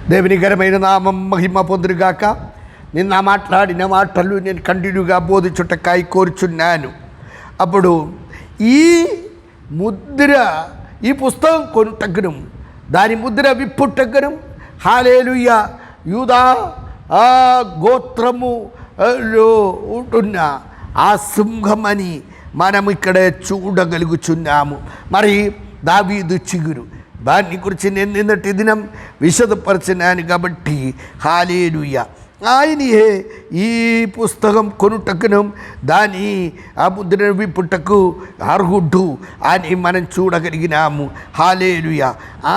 దేవునికరమైన నామం మహిమ పొందుగాక. నిన్న మాట్లాడిన మాటలు నేను కంటిన్యూగా బోధించుటకాయ కోరుచున్నాను. అప్పుడు ఈ ముద్ర, ఈ పుస్తకం కొనుటగ్గరం, దాని ముద్ర విప్పుటగ్గరం. హల్లెలూయా. యూదా గోత్రములో ఉంటున్న ఆ సింహమని మనం ఇక్కడ చూడగలుగుచున్నాము. మరి దావీదు చిగురు, దాన్ని గురించి నేను నిన్నటి దినం విశదపరచినాను కాబట్టి హల్లెలూయా. ఆయనే ఈ పుస్తకం కొనుటకును దాని ఆ ముద్రను విప్పుటకు అర్హుడు అని మనం చూడగలిగినాము. హల్లెలూయా.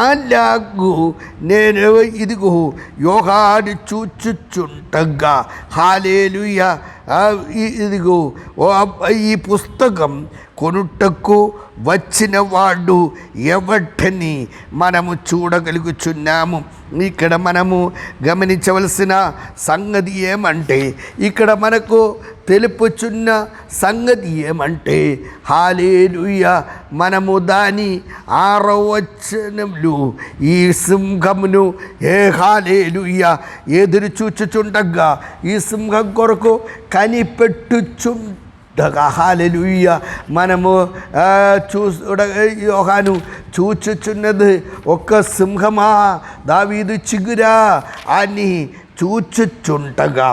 అలాగూ నేను ఇదిగో యోహాను చూచుచుండగా హల్లెలూయా ఇదిగో ఈ పుస్తకం కొనుటకు వచ్చిన వాడు ఎవటని మనము చూడగలుగుచున్నాము. ఇక్కడ మనము గమనించవలసిన సంగతి ఏమంటే, ఇక్కడ మనకు తెలుపుచున్న సంగతి ఏమంటే హల్లెలూయా, మనము దాని 6వ వచనంలో ఈ సింహమును హల్లెలూయా ఎదురు చూచుచుండగా ఈ సింహం కొరకు కనిపెట్టుచుండగా హల్లెలూయా మనము యోహాను చూచుచున్నది ఒక సింహమా, దావీదు చిగురా అని చూచుచుండగా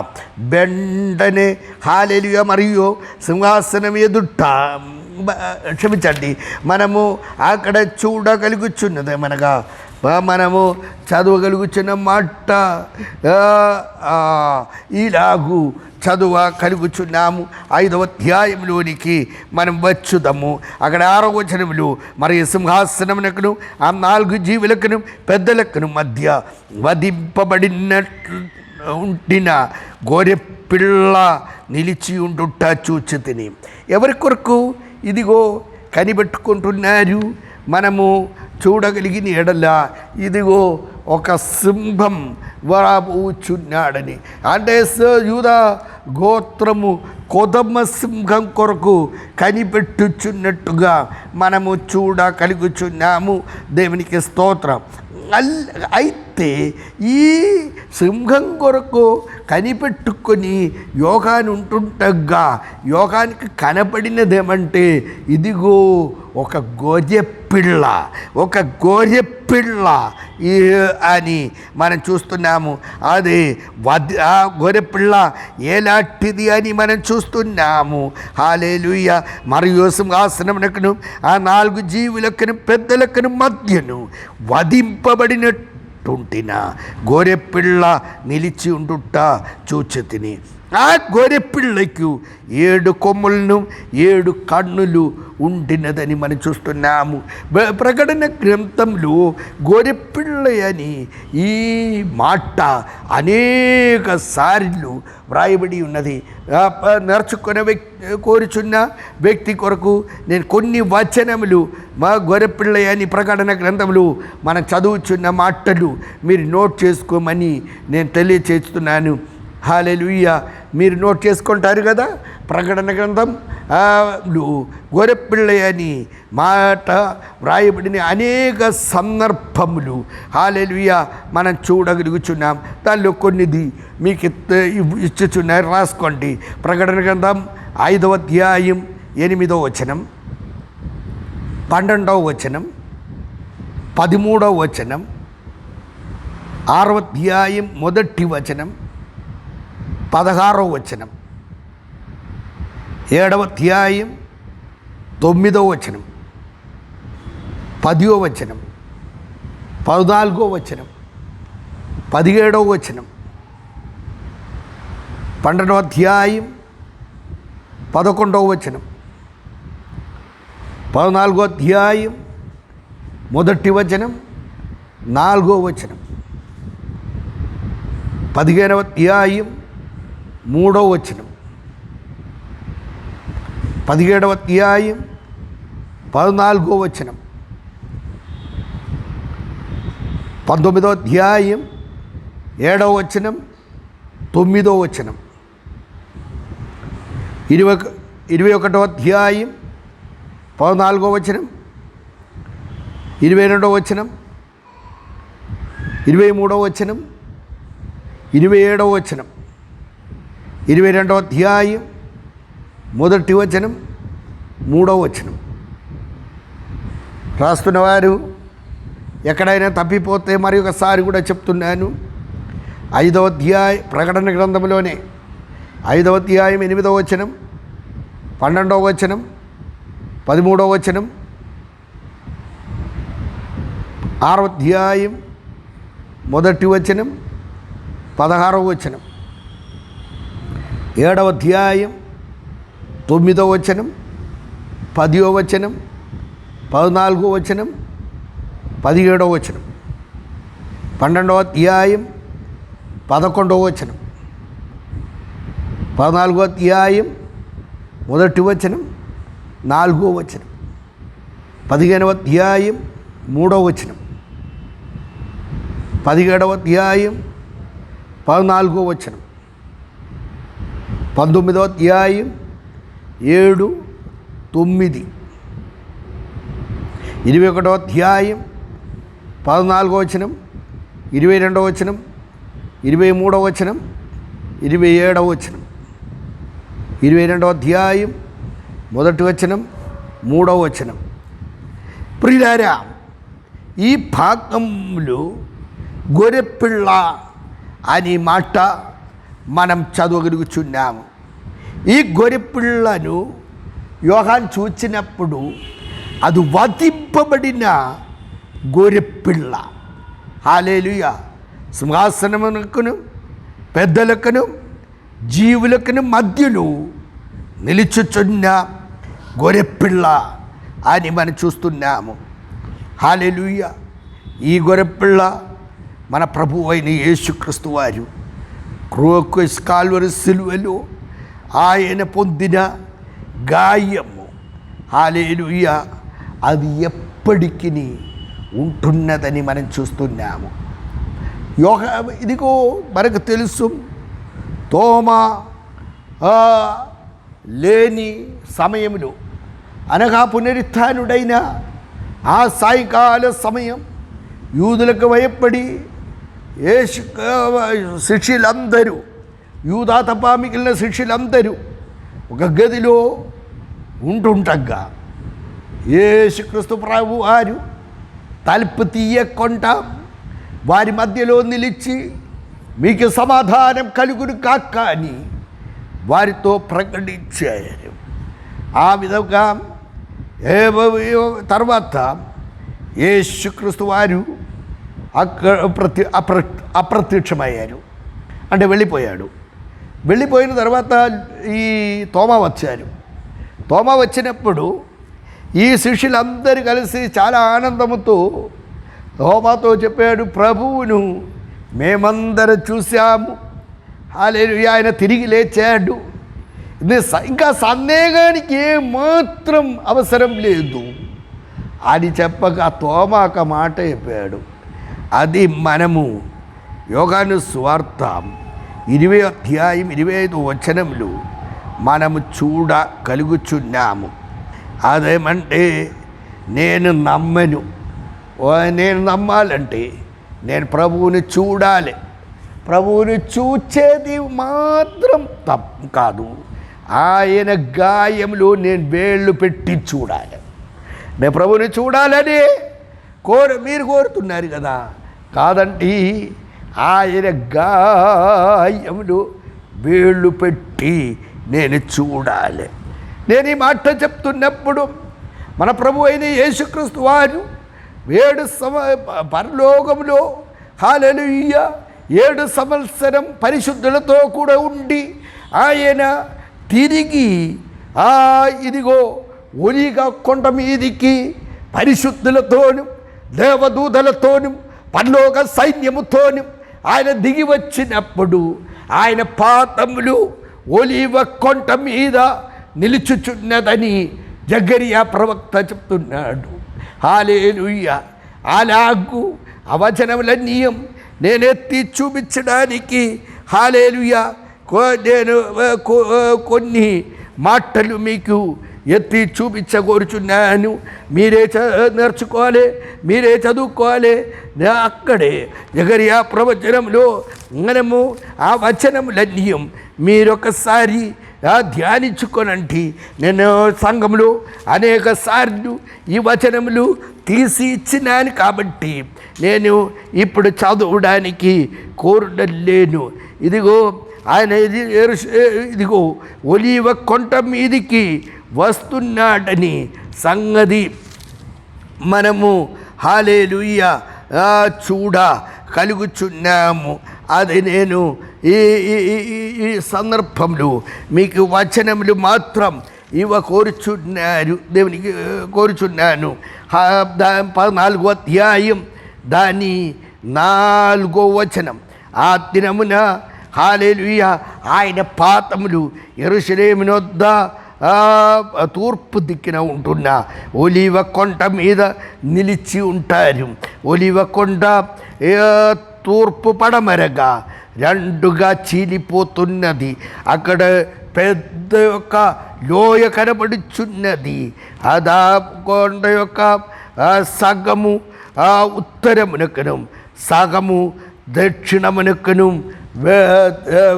వెంటనే హల్లెలూయా మరియు సింహాసనం ఎదుట క్షమించండి మనము అక్కడ చూడగలుగుచున్నది మనగా మనము చదవగలుగుచున్న మాట ఇలాగూ చదవగలుగుచున్నాము. 5వ అధ్యాయంలోనికి మనం వచ్చుదాము. అక్కడ 6వ వచనంలో మరి సింహాసనమునకును ఆ 4 జీవులకును పెద్దలకును మధ్య వధింపబడినట్లు ఉండిన గొర్రెపిల్ల నిలిచి ఉండుట చూచితిని. ఎవరి కొరకు ఇదిగో కనిపెట్టుకుంటున్నారు మనము చూడగలిగిన ఎడల ఇదిగో ఒక సింహం వరాబోచున్నాడని, అంటే యూదా గోత్రము కొదమ సింహం కొరకు కనిపెట్టుచున్నట్టుగా మనము చూడగలుగుచున్నాము. దేవునికి స్తోత్రం. అయితే ఈ సింహం కొరకు కనిపెట్టుకొని యోగాన్ని ఉంటుండగా యోగానికి కనపడినదేమంటే ఇదిగో ఒక గొర్రెపిల్ల, ఒక గొర్రెపిల్ల అని మనం చూస్తున్నాము. అది ఆ గొర్రెపిల్ల ఎలాంటిది అని మనం చూస్తున్నాము. హల్లెలూయా. మరియు సింహాసనమునకును ఆ 4 జీవులకును పెద్దలకును మధ్యను వధింపబడినట్టుంటిన గొర్రెపిల్ల నిలిచి ఉండుట చూచితిని. ఆ గొర్రెపిల్లకు 7 కొమ్ములను 7 కన్నులు ఉండినదని మనం చూస్తున్నాము. ప్రకటన గ్రంథంలో గొర్రెపిల్ల అని ఈ మాట అనేక సార్లు వ్రాయబడి ఉన్నది. నేర్చుకునే కోరుచున్న వ్యక్తి కొరకు నేను కొన్ని వచనములు మా గొర్రెపిల్ల అని ప్రకటన గ్రంథములు మనం చదువుచున్న మాటలు మీరు నోట్ చేసుకోమని నేను తెలియచేస్తున్నాను. హల్లెలూయా. మీరు నోట్ చేసుకుంటారు కదా. ప్రకటన గ్రంథం గొర్రెపిల్ల అని మాట వ్రాయబడిన అనేక సందర్భములు హల్లెలూయా మనం చూడగలుగుచున్నాం. దానిలో కొన్నిది మీకు ఇచ్చుచున్నారు, రాసుకోండి. ప్రకటన గ్రంథం 5వ అధ్యాయం 8వ వచనం, 12వ వచనం, 13వ వచనం, 6వ అధ్యాయం 1వ వచనం, 16వ వచనం, 7వ అధ్యాయం 9వ వచనం, 10వ వచనం, 14వ వచనం, 17వ వచనం, 12వ అధ్యాయం 11వ వచనం, 14వ అధ్యాయం 1వ వచనం, 4వ వచనం, 15వ అధ్యాయం 3వ వచనం, 17వ అధ్యాయం 14వ వచనం, 19వ అధ్యాయం 7వ వచనం, 9వ వచనం, 21వ అధ్యాయం 14వ వచనం, 22వ వచనం, 23వ వచనం, 27వ వచనం, 22వ అధ్యాయం 1వ వచనం, 3వ వచనం. రాస్తున్నవారు ఎక్కడైనా తప్పిపోతే మరి ఒకసారి కూడా చెప్తున్నాను. 5వ అధ్యాయం ప్రకటన గ్రంథంలోనే 5వ అధ్యాయం 8వ వచనం, 12వ వచనం, 13వ వచనం, 6వ అధ్యాయం 1వ వచనం, 16వ వచనం, 7వ అధ్యాయం 9వ వచనం, 10వ వచనం, 14వ వచనం, 17వ వచనం, 12వ అధ్యాయం 11వ వచనం, 14వ అధ్యాయం 1వ వచనం, 4వ వచనం, 15వ అధ్యాయం 3వ వచనం, 17వ అధ్యాయం 14వ వచనం, 19వ అధ్యాయం 7, 9, 21వ అధ్యాయం 14వ వచనం, 22వ వచనం, 23వ వచనం, 27వ వచనం, 22వ అధ్యాయం 1వ వచనం, 3వ వచనం. ప్రియులారా, ఈ భాగంలో గొర్రెపిల్ల అనే మాట మనం చదవగలుగుచున్నాము. ఈ గొర్రెపిల్లను యోహాను చూచినప్పుడు అది వధింపబడిన గొర్రెపిల్ల. హల్లెలూయా. సింహాసనమునకును పెద్దలకును జీవులకును మధ్యలో నిలుచుచున్న గొర్రెపిల్ల అని మనం చూస్తున్నాము. హల్లెలూయా. ఈ గొర్రెపిల్ల మన ప్రభువు అయిన యేసుక్రీస్తు వారు క్రూస్ కాల్వరి సిలువలో ఆయన పొందిన గాయము, హల్లెలూయా, అది ఎప్పటికీ ఉంటున్నదని మనం చూస్తున్నాము. ఇదిగో మనకు తెలుసు, తోమా లేని సమయంలో అనగా పునరుత్థానుడైన ఆ సాయంకాల సమయం యూదులకు భయపడి శిష్యులందరూ, యూదా తప్ప మిగిలిన శిష్యులందరూ ఒక గదిలో ఉంటుండగా యేసుక్రీస్తు ప్రభు వారు తలుపు తీయకుండా వారి మధ్యలో నిలిచి మీకు సమాధానం కలుగును కాక అని వారితో ప్రకటించారు. ఆ విధంగా తర్వాత యేసుక్రీస్తు వారు అప్రత్యక్షమయ్యారు, అంటే వెళ్ళిపోయాడు. వెళ్ళిపోయిన తర్వాత ఈ తోమా వచ్చారు. తోమా వచ్చినప్పుడు ఈ శిష్యులందరూ కలిసి చాలా ఆనందంతో తోమాతో చెప్పాడు, ప్రభువును మేమందరం చూశాము, హల్లెలూయా, ఆయన తిరిగి లేచాడు, ఇంకా సందేహానికి ఏమాత్రం అవసరం లేదు అని చెప్పగా తోమాక మాట చెప్పాడు. అది మనము యోహాను సువార్త 20వ అధ్యాయం 25వ వచనంలో మనము చూడగలుగుచున్నాము. అదేమంటే, నేను నమ్మాలంటే నేను ప్రభువుని చూడాలి. ప్రభువుని చూచేది మాత్రం తప్పు కాదు, ఆయన గాయంలో నేను వేళ్ళు పెట్టి చూడాలి. నేను ప్రభువుని చూడాలని మీరు కోరుతున్నారు కదా, కాదండి, ఆయన గాయంలో వేళ్ళు పెట్టి నేను చూడాలి. నేను ఈ మాట చెప్తున్నప్పుడు మన ప్రభు అయిన యేసుక్రీస్తు వారు పరలోకంలో హల్లెలూయా 7 సంవత్సరం పరిశుద్ధులతో కూడా ఉండి ఆయన తిరిగి ఇదిగో ఒలీవ కొండ మీదికి పరిశుద్ధులతోను దేవదూతలతోను పరలోక సైన్యముతోను ఆయన దిగి వచ్చినప్పుడు ఆయన పాదములు ఒలీవ కొండ మీద నిలుచుచున్నదని జకరియా ప్రవక్త చెప్తున్నాడు. హల్లెలూయా. అలాగూ ఆ వచనములన్నీ నేనెత్తి చూపించడానికి హల్లెలూయా నేను కొన్ని మాటలు మీకు ఎత్తి చూపించగోరుచున్నాను. మీరే నేర్చుకోవాలి, మీరే చదువుకోవాలి. అక్కడే యెషయా ప్రవచనంలో మనము ఆ వచనములన్నీ మీరొకసారి ధ్యానించుకోనండి. నేను సంఘంలో అనేక సార్లు ఈ వచనములు తీసి ఇచ్చినాను కాబట్టి నేను ఇప్పుడు చదవడానికి కోరలేను. ఇదిగో ఆయన ఇదిగో ఒలీవ కొండ మీదికి వస్తున్నాడని సంగతి మనము హల్లెలూయా చూడ కలుగుచున్నాము. అది నేను ఈ సందర్భంలో మీకు వచనములు మాత్రం కోరుచున్నాను, దేవునికి కోరుచున్నాను. 14వ అధ్యాయం దాని 4వ వచనం. ఆ దినమున హల్లెలూయా ఆయన పాదములు యెరూషలేమునొద్ద తూర్పు దిక్కున ఉంటున్న ఒలీవ కొండ మీద నిలిచి ఉంటారు. ఒలీవ కొండ తూర్పు పడమరగా రెండుగా చీలిపోతున్నది. అక్కడ పెద్ద యొక్క లోయ కనబడుచున్నది. అదా కొండ యొక్క సగము ఉత్తరమునకను సగము దక్షిణమునకను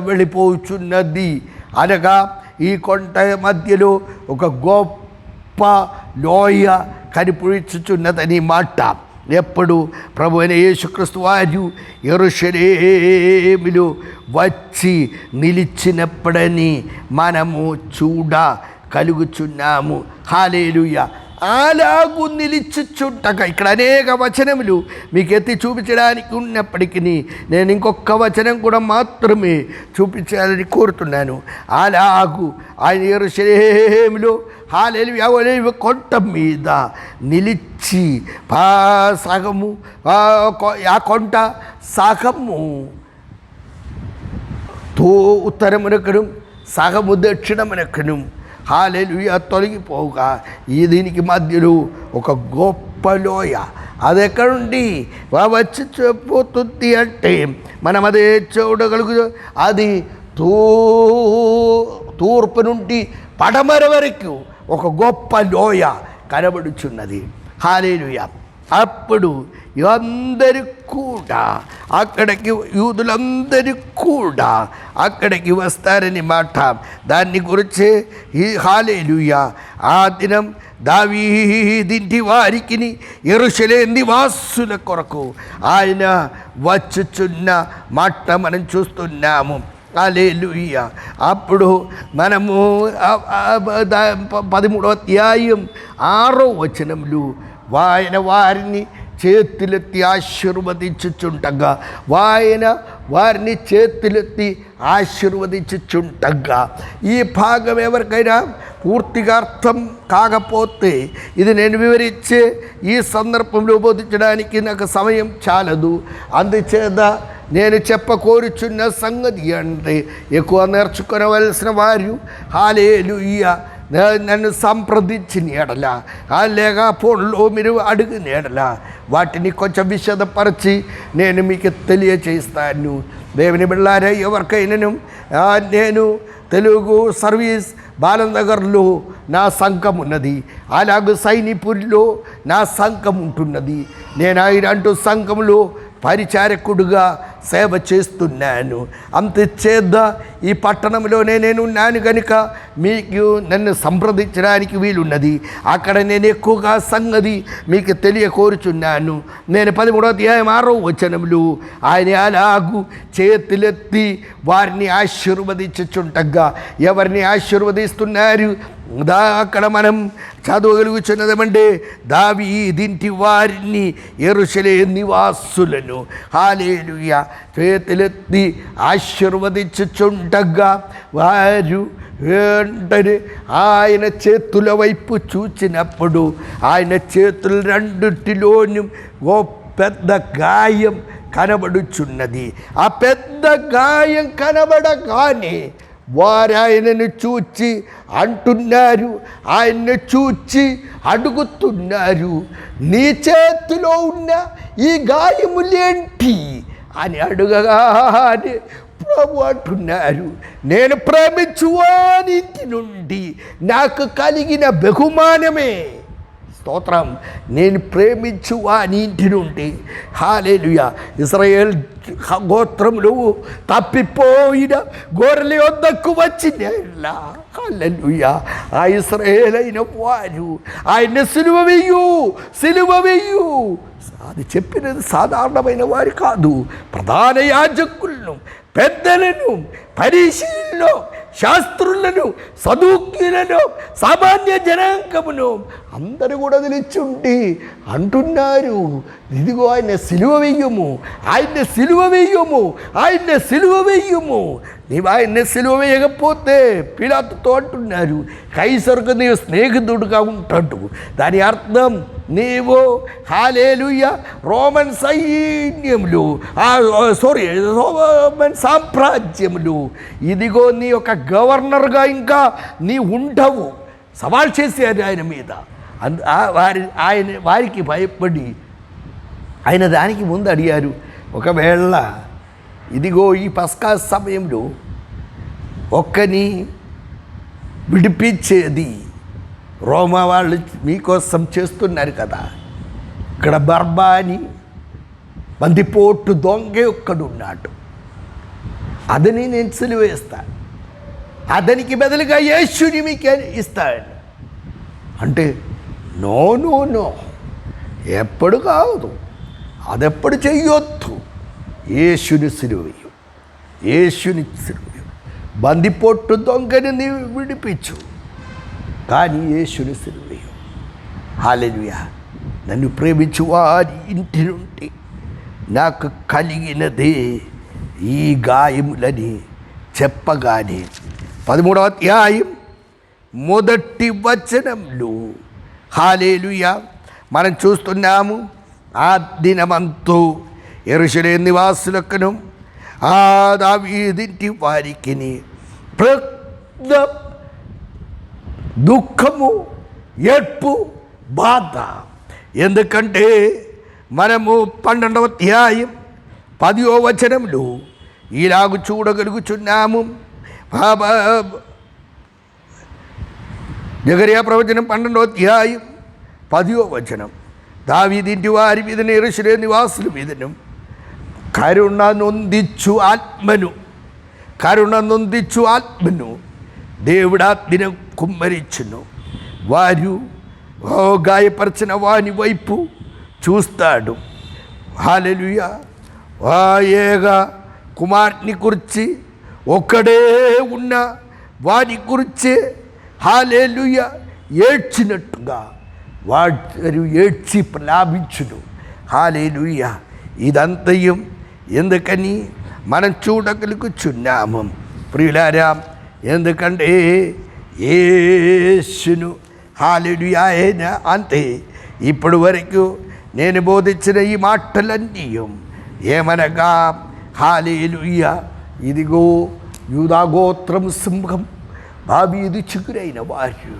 వెళ్ళిపోచున్నది. అనగా ఈ కొండ మధ్యలో ఒక గొప్ప లోయ కనిపించుచున్నదని మాట. ఎప్పుడు ప్రభు అయిన యేసుక్రీస్తు వారు యెరూషలేములో వచ్చి నిలిచినప్పుడని మనము చూడ కలుగుచున్నాము. హల్లెలూయా. అలాగూ నిలిచిచుంటగా ఇక్కడ అనేక వచనములు మీకు ఎత్తి చూపించడానికి ఉన్నప్పటికీ నేను ఇంకొక వచనం కూడా మాత్రమే చూపించాలని కోరుతున్నాను. అలాగూ ఆయన యెరూషలేములో హల్లెలూయా ఒలీవ కొండ మీద నిలిచి సగము ఆ కొండ సగము ఉత్తరమునకను సగము దక్షిణమునకను హల్లెలూయా తొలగిపోగా దీనికి మధ్యలో ఒక గొప్ప లోయ. అది ఎక్కడుండి వచ్చి పోతుంది అంటే మనం అదే చూడగలుగు. అది తూర్పు నుండి పడమర వరకు ఒక గొప్ప లోయ కనబడుచున్నది. హల్లెలూయా. అప్పుడు అందరూ కూడా అక్కడికి యూదులందరూ కూడా అక్కడికి వస్తారని మాట. దాన్ని గురించి ఈ హల్లెలూయా ఆ దినం దావీదింటి వారికి యెరూషలేము నివాసుల కొరకు ఆయన వచ్చుచున్న మాట మనం చూస్తున్నాము. హల్లెలూయా. అప్పుడు మనము 13వ అధ్యాయం 6వ వచనంలో ఆయన వారిని చేతులెత్తి ఆశీర్వదించుచుండగా వారిని చేతులెత్తి ఆశీర్వదించుచుండగా ఈ భాగం ఎవరికైనా పూర్తిగా అర్థం కాకపోతే ఇది నేను వివరించే ఈ సందర్భంలో బోధించడానికి నాకు సమయం చాలదు. అందుచేత నేను కోరుచున్న సంగతి అంటే ఎక్కువ నేర్చుకోవలసిన వారు హల్లెలూయా నన్ను సంప్రదించిన ఎడల లేక ఫోన్లో మీరు అడిగిన ఎడల వాటిని కొంచెం విశదపరిచి నేను మీకు తెలియచేస్తాను. దేవుని బిడ్డలారా, ఎవరికైనాను నేను తెలుగు సర్వీస్ బాలనగర్లో నా సంఘం ఉన్నది, అలాగే సైనిపూర్లో నా సంఘం ఉంటున్నది. నేను ఇలాంటి సంఘంలో పరిచారకుడుగా సేవ చేస్తున్నాను. అంతచేత ఈ పట్టణంలోనే నేను ఉన్నాను కనుక మీకు నన్ను సంప్రదించడానికి వీలున్నది. అక్కడ నేను ఎక్కువగా సంగతి మీకు తెలియకోరుచున్నాను. నేను 13వ అధ్యాయం 6వ వచనంలో ఆయన అలాగూ చేతులెత్తి వారిని ఆశీర్వదించుచుండగా ఎవరిని ఆశీర్వదిస్తున్నారు అక్కడ మనం చదవగలుగుచున్నదేమంటే దావీదింటి వారిని యెరూషలేము నివాసులను హల్లెలూయా చేతులెత్తి ఆశీర్వదించుచుండగా వారు వెంటనే ఆయన చేతుల వైపు చూచినప్పుడు ఆయన చేతుల రెండిటిలోని ఓ పెద్ద గాయం కనబడుచున్నది. ఆ పెద్ద గాయం కనబడగానే వారు ఆయనను చూచి అంటున్నారు, ఆయన్ని చూచి అడుగుతున్నారు, నీ చేతిలో ఉన్న ఈ గాయములేంటి అని అడుగగానే ప్రభు అంటున్నారు, నేను ప్రేమించు వాని ఇంటి నుండి నాకు కలిగిన బహుమానమే. స్తోత్రం. నేను ప్రేమించు వాని ఇంటి నుండి. హల్లెలూయా. ఇశ్రాయేల్ గోత్రములు తప్పిపోయిన గొర్రెల యొద్దకు వచ్చిన హల్లెలూయా. ఆ ఇశ్రాయేల్ అయిన వారు ఆయన సిలువ వెయ్యు. అది చెప్పినది సాధారణమైన వారు కాదు. ప్రధాన యాజకులను, పెద్దలను, పరిశీలను, శాస్త్రులను, సదూక్యులను, సామాన్య జనాంగమును అందరూ కూడా నిలిచుండి అంటున్నారు, ఇదిగో ఆయన సిలువ వెయ్యము, ఆయన్ని సిలువ వెయ్యము. నీవు ఆయన్ని సిలువ వేయకపోతే పిలాతుతో అంటున్నారు, కైసరుకు నీవు స్నేహితుడుగా ఉంటాడు. దాని అర్థం నీవు హల్లెలూయా రోమన్ సైన్యములు రోమన్ సామ్రాజ్యములు ఇదిగో నీ యొక్క గవర్నర్గా ఇంకా నీ ఉండవు. సవాల్ చేశారు ఆయన మీద. వారికి భయపడి ఆయన దానికి ముందు అడిగారు, ఒకవేళ ఇదిగో ఈ పస్కా సమయంలో ఒక్కని విడిపించేది రోమా వాళ్ళు మీకోసం చేస్తున్నారు కదా, ఇక్కడ బర్బాని బందిపోటు దొంగ ఒక్కడున్నాడు, అతని నేను సిలువేస్తాను, అతనికి బదులుగా యేసుని మీకు ఇస్తాను అంటే, నో ఎప్పుడు కాదు, అదెప్పుడు చెయ్యొద్దు. యేసుని సిలువేయు, బందిపోట్టు దొంగని నీవు విడిపించు, కానీ యేసుని సిలువేయు. హల్లెలూయా. నన్ను ప్రేమించు వారి ఇంటి నుండి నాకు కలిగినదే ఈ గాయములని చెప్పగానే 13వ అధ్యాయం 1వ వచనంలో హల్లెలూయా మనం చూస్తున్నాము. ఆ దినమంతు యెరూషలేము నివాసులకును ఆ దావీదింటి వారికి పెద్ద దుఃఖము, ఏడ్పు, బాధ. ఎందుకంటే మనము 12వ అధ్యాయం 10వ వచనంలో ఇలాగ చూడగలుగుచున్నాము. జకర్యా ప్రవచనం 12వ అధ్యాయం 10వ వచనం, దావీదింటి వారి మీదను యెరూషలేము నివాసుల మీదను కరుణ నొందిచ్చు ఆత్మను దేవుడాత్మను కుమ్మరించును. వారు గాయపరిచిన వాని వైపు చూస్తాడు. హల్లెలూయా. ఏగా కుమార్ని గురించి ఒక్కడే ఉన్న వారి గురించే హల్లెలూయా ఏడ్చినట్టుగా వారు ఏడ్చి లాభించును. హల్లెలూయా. ఇదంతయం ఎందుకని మనం చూడగలుగుచున్నాము ప్రియులారా, ఎందుకంటే యేసును హల్లెలూయా అయిన అంతే. ఇప్పటి వరకు నేను బోధించిన ఈ మాటలన్నీ ఏమనగా హల్లెలూయా, ఇదిగో యూదాగోత్రం సింహం దావీదు చిగురైన వారు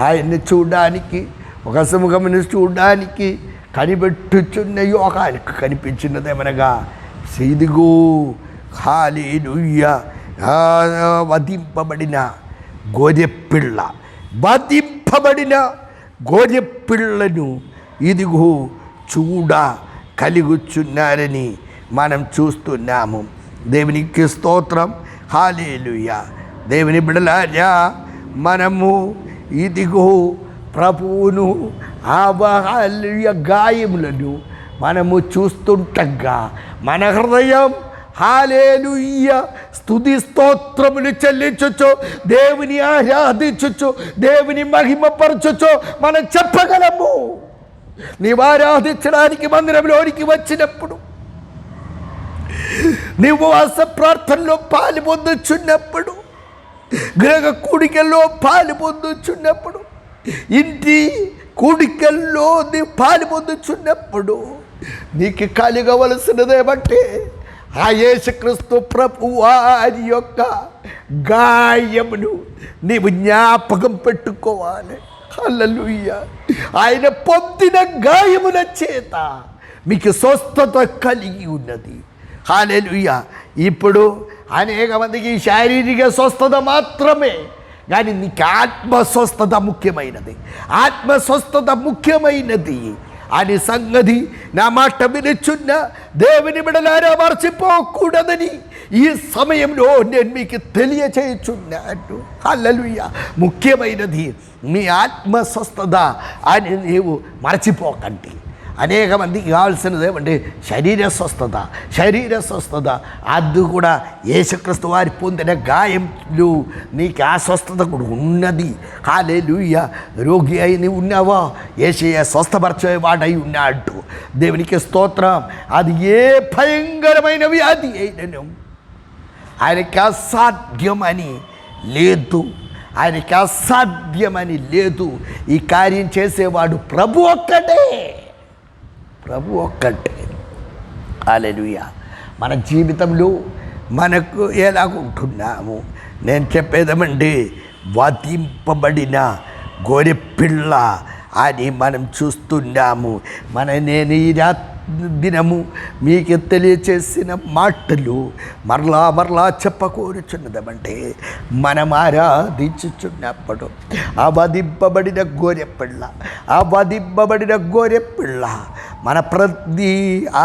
ఆయన్ని చూడడానికి, ఒక సింహమును చూడడానికి కనిపెట్టుచున్న యోగానికి కనిపించినదేమనగా ఇదిగో హల్లెలూయా వధింపబడిన గొర్రెపిల్లను ఇదిగో చూడ కలుగుచున్నారని మనం చూస్తున్నాము. దేవునికి స్తోత్రం. హల్లెలూయా. దేవుని బిడ్డలారా, మనము ఇదిగో ప్రభువును హల్లెలూయా గాయములను మనము చూస్తుండగా మన హృదయం హల్లెలూయా స్తుతి స్తోత్రములు చెల్లించుచు, దేవుని ఆరాధించుచు, దేవుని మహిమపరచుచు మనం చెప్పగలము. నీవు ఆరాధించడానికి మందిరంలోనికి వచ్చినప్పుడు, నీవు ఉపవాస ప్రార్థనలో పాలు పొందుచున్నప్పుడు, గృహ కూడికల్లో పాలు పొందుచున్నప్పుడు, ఇంటి కూడికల్లో నీ పాలు పొందుచున్నప్పుడు నీకు కలగవలసినదేమంటే ఆ యేసుక్రీస్తు ప్రభువు వారి యొక్క గాయమును నీవు జ్ఞాపకం పెట్టుకోవాలి. హల్లెలూయా. ఆయన పొందిన గాయముల చేత మీకు స్వస్థత కలిగి ఉన్నది. హల్లెలూయా. ఇప్పుడు అనేక మందికి శారీరక స్వస్థత మాత్రమే, కానీ నీకు ఆత్మస్వస్థత ముఖ్యమైనది. ఆత్మస్వస్థత ముఖ్యమైనది అని సంగతి నా మాట వినుచున్న దేవుని బిడ్డలారా మర్చిపోకూడదని ఈ సమయంలో నేను మీకు తెలియచేయుచున్నాను. హల్లెలూయా. ముఖ్యమైనది మీ ఆత్మస్వస్థత అని నీవు మర్చిపోకండి. అనేక మందికి కావాల్సినది ఏమంటే శరీర స్వస్థత. శరీర స్వస్థత అది కూడా యేసుక్రీస్తు వారి పొందిన గాయములు నీకు ఆ స్వస్థత కూడా ఉన్నది. హల్లెలూయా. రోగి అయి నీవు ఉన్నావా? యేసయ్య స్వస్థపరిచేవాడై ఉన్నాడు. దేవునికి స్తోత్రం. అది ఏ భయంకరమైన వ్యాధి అయినను ఆయనకి అసాధ్యమని లేదు. ఆయనకి అసాధ్యమని లేదు. ఈ కార్యం చేసేవాడు ప్రభు ఒక్కటే. ప్రభు ఒక్కటే. హల్లెలూయా. మన జీవితంలో మనకు ఎలాగుంటున్నాము? నేను చెప్పేదేమంటే వధింపబడిన గొర్రెపిల్ల అని మనం చూస్తున్నాము. నేను ఈ దినము మీకు తెలియచేసిన మాటలు మరలా చెప్పకూరుచున్నదమంటే మనం ఆరాధించుచున్నప్పుడు ఆ వధింపబడిన గొర్రెపిల్ల మన ప్రతి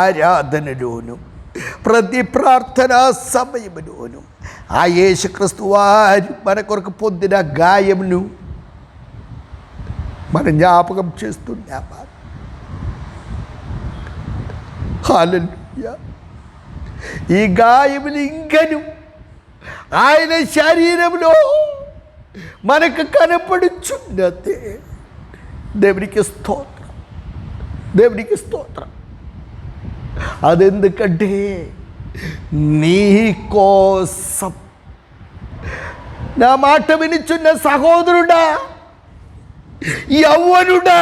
ఆరాధనలోను ప్రతి ప్రార్థనా సమయంలోను ఆ యేసుక్రీస్తు వారు మన కొరకు పొందిన గాయమును మనం జ్ఞాపకం చేస్తున్నామా? హల్లెలూయా. ఈ గాయములు ఇంకను ఆయన శరీరంలో మనకు కనపడుచున్నదే. దేవునికి స్తోత్రం. దేవునికి స్తోత్రం. అదెందుకంటే నీ కోసం. నా మాట వినిచున్న సహోదరుడా, యవ్వనుడా,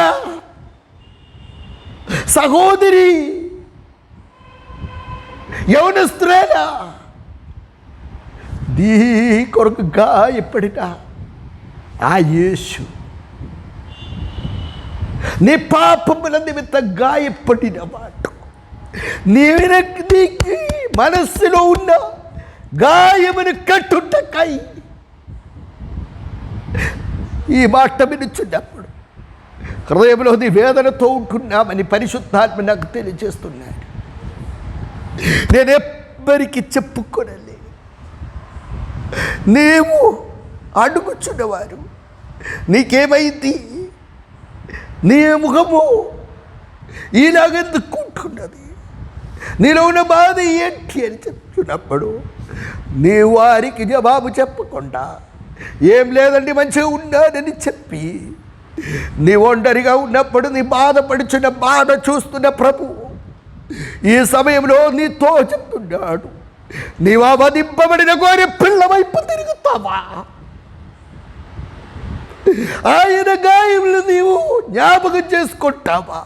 సహోదరి, యవనస్తురాలా, నీ కొరకు గాయపడిన ఆ యేసు నీ పాపముల నిమిత్తం గాయపడిన మాట నీకు మనస్సులో ఉన్న గాయమును కట్టుటకై ఈ మాట వినుచున్నప్పుడు హృదయంలో నీ వేదనతో ఉంటున్నామని పరిశుద్ధాత్మ నాకు తెలియజేస్తున్నాడు. నేను ఎవ్వరికి చెప్పుకోనలే. నీవు అడుగుచున్నవారు నీకేమైంది, నీ ముఖము ఇలాగెందుకుంటున్నది, నీలో ఉన్న బాధ ఏంటి అని చెప్తున్నప్పుడు నీ వారికి జవాబు చెప్పకుండా ఏం లేదండి మంచిగా ఉన్నానని చెప్పి నీ ఒంటరిగా ఉన్నప్పుడు నీ బాధపడుచున్న బాధ చూస్తున్న ప్రభు ఈ సమయంలో నీతో చెప్తున్నాడు, నీవు వధింపబడిన గొర్రెపిల్ల వైపు తిరుగుతావా? ఆయన గాయములు నీవు జ్ఞాపకం చేసుకుంటావా?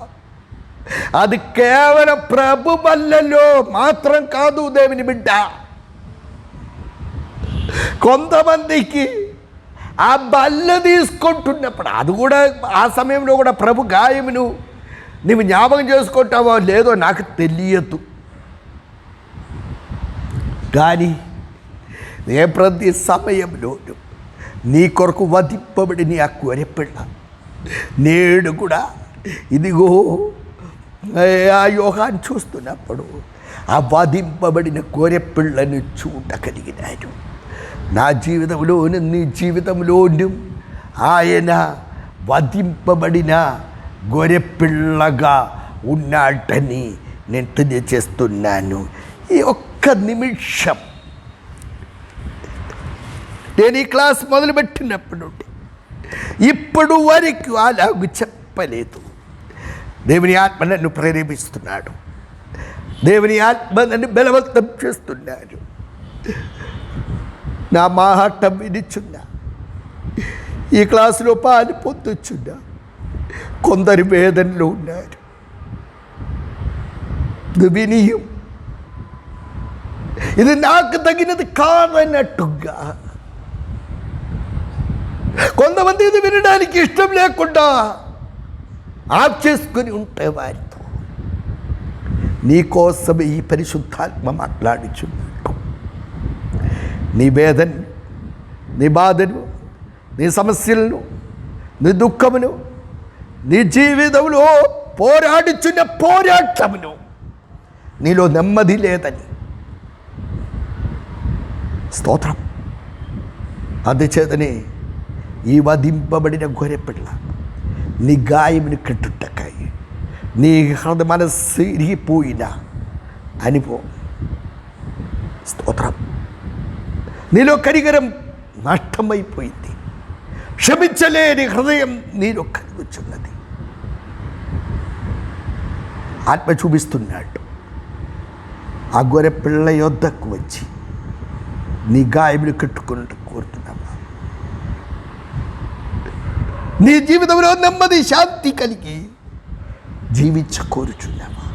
అది కేవలం ప్రభు బల్లలో మాత్రం కాదు దేవుని బిడ్డ. కొంతమందికి ఆ బల్ల తీసుకుంటున్నప్పుడు అది కూడా ఆ సమయంలో కూడా ప్రభు గాయమును నీవు జ్ఞాపకం చేసుకుంటావో లేదో నాకు తెలియదు. కానీ ఏ ప్రతి సమయంలో నీ కొరకు వధింపబడిన ఆ గొర్రెపిల్ల నేడు కూడా ఇదిగో ఆ యోహాన్ని చూస్తున్నప్పుడు ఆ వధింపబడిన గొర్రెపిల్లను చూడగలిగినాడు. నా జీవితంలోను నీ జీవితంలోను ఆయన వధింపబడిన గొర్రెపిల్లగా ఉన్నాడని నేను తెలియజేస్తున్నాను. ఈ ఒక్క నిమిషం నేను ఈ క్లాస్ మొదలుపెట్టినప్పుడు ఇప్పుడు వరకు అలాగూ చెప్పలేదు. దేవుని ఆత్మ నన్ను ప్రేరేపిస్తున్నాడు. దేవుని ఆత్మ నన్ను బలవంతం చేస్తున్నాడు. నా మాట వినిచున్నా, ఈ క్లాసులో పాలు పొందుచున్నా. కొందరు వేదనలో ఉన్నారు. వినియం ఇది నాకు తగినది కాదన్నట్టుగా, కొంతమంది ఇది వినడానికి ఇష్టం లేకుండా ఆఫ్ చేసుకుని ఉంటే వారితో నీకోసం ఈ పరిశుద్ధాత్మ మాట్లాడుచున్నాడు. నీ వేదన, నీ బాధను, నీ సమస్యలను, నీ దుఃఖమును, నీ జీవితంలో పోరాడుచున్న పోరాటమును, నీలో నెమ్మది లేదని. స్తోత్రం. అందుచేతనే ఈ వధింపబడిన గొర్రెపిల్ల నీ గాయముని కట్టుటకై, నీ మనస్సు ఇరిగిపోయినా అనిపో. స్తోత్రం. నీలో కనికరం నష్టమైపోయింది, క్షమించలేని హృదయం నీలో కలుగుచున్నది. ఆత్మ చూపిస్తున్నాడు. ఆ గొర్రె పిల్ల యొద్దకు వచ్చి నీ గాయములు కట్టుకున్నట్టు కోరుతున్నావా? నీ జీవితంలో నెమ్మది, శాంతి కలిగి జీవించకోరుచున్నావా?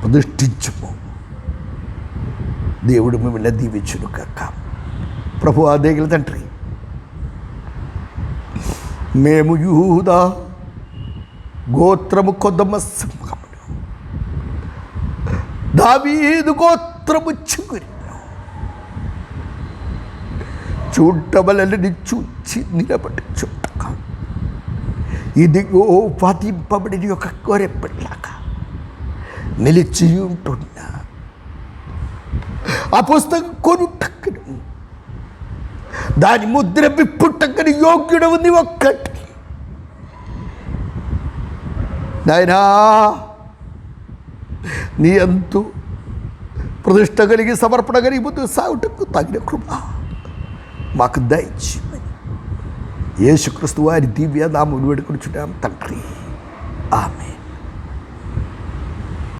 ప్రతిష్ఠించుము. దేవుడు మిమ్మల్ని దీవించును కాక. ప్రభు ఆ దేగుల తండ్రి, మేము యూదా గోత్రము కొదమ సింహమును, దావీదు గోత్రము చిగురిను చూడవలని చూచి నిలబడి చుట్టక, ఇదిగో వధింపబడిన ఒక గొర్రెపిల్లగా నిలిచి ఉంటున్నా. ఆ పుస్తకం కొనుటక్కను, దాని ముద్ర విప్పుటక్కని యోగ్యుడు ఉంది ఒక్కటి. నాయనా, నీ అంతు ప్రతిష్ట కలిగి సమర్పణ కలిగి ముందు సాగుటకు తగిన కృప మాకు దయచేయమని యేసుక్రీస్తు వారి దివ్య నామమున వేడుకొనుచున్నాం తండ్రి. ఆమేన్.